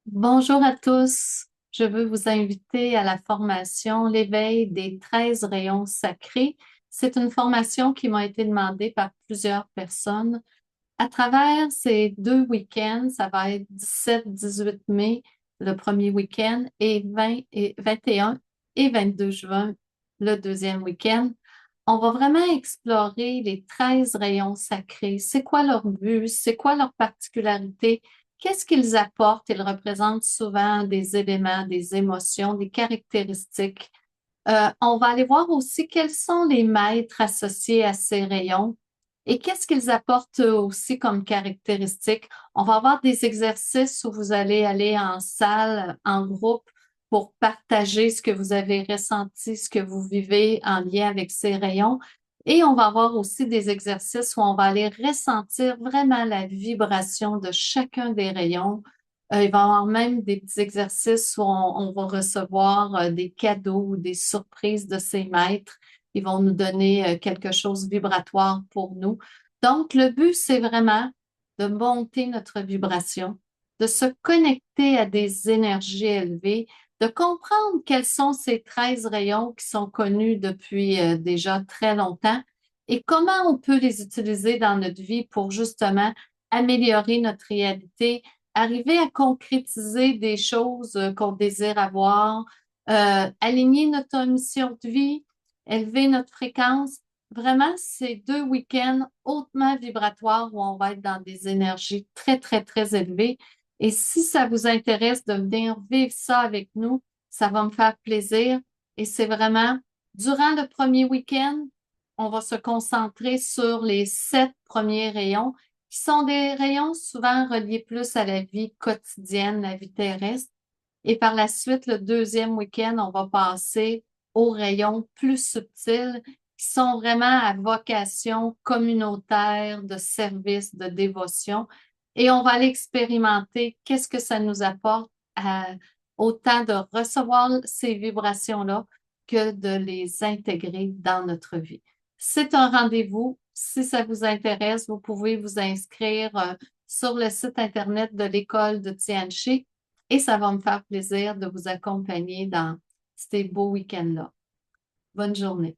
Bonjour à tous. Je veux vous inviter à la formation L'éveil des 13 rayons sacrés. C'est une formation qui m'a été demandée par plusieurs personnes. À travers ces deux week-ends, ça va être 17-18 mai, le premier week-end, et 20 et 21 et 22 juin, le deuxième week-end. On va vraiment explorer les 13 rayons sacrés. C'est quoi leur but? C'est quoi leur particularité? Qu'est-ce qu'ils apportent? Ils représentent souvent des éléments, des émotions, des caractéristiques. On va aller voir aussi quels sont les maîtres associés à ces rayons et qu'est-ce qu'ils apportent aussi comme caractéristiques. On va avoir des exercices où vous allez aller en salle, en groupe, pour partager ce que vous avez ressenti, ce que vous vivez en lien avec ces rayons. Et on va avoir aussi des exercices où on va aller ressentir vraiment la vibration de chacun des rayons. Il va y avoir même des petits exercices où on va recevoir des cadeaux ou des surprises de ces maîtres. Ils vont nous donner quelque chose de vibratoire pour nous. Donc, le but, c'est vraiment de monter notre vibration, de se connecter à des énergies élevées, de comprendre quels sont ces 13 rayons qui sont connus depuis déjà très longtemps et comment on peut les utiliser dans notre vie pour justement améliorer notre réalité, arriver à concrétiser des choses qu'on désire avoir, aligner notre mission de vie, élever notre fréquence. Vraiment, c'est deux week-ends hautement vibratoires où on va être dans des énergies très, très, très élevées. Et si ça vous intéresse de venir vivre ça avec nous, ça va me faire plaisir. Et c'est vraiment, durant le premier week-end, on va se concentrer sur les 7 premiers rayons, qui sont des rayons souvent reliés plus à la vie quotidienne, la vie terrestre. Et par la suite, le deuxième week-end, on va passer aux rayons plus subtils, qui sont vraiment à vocation communautaire, de service, de dévotion. Et on va aller expérimenter qu'est-ce que ça nous apporte à autant de recevoir ces vibrations-là que de les intégrer dans notre vie. C'est un rendez-vous. Si ça vous intéresse, vous pouvez vous inscrire sur le site Internet de l'école de Tianchi et ça va me faire plaisir de vous accompagner dans ces beaux week-ends-là. Bonne journée.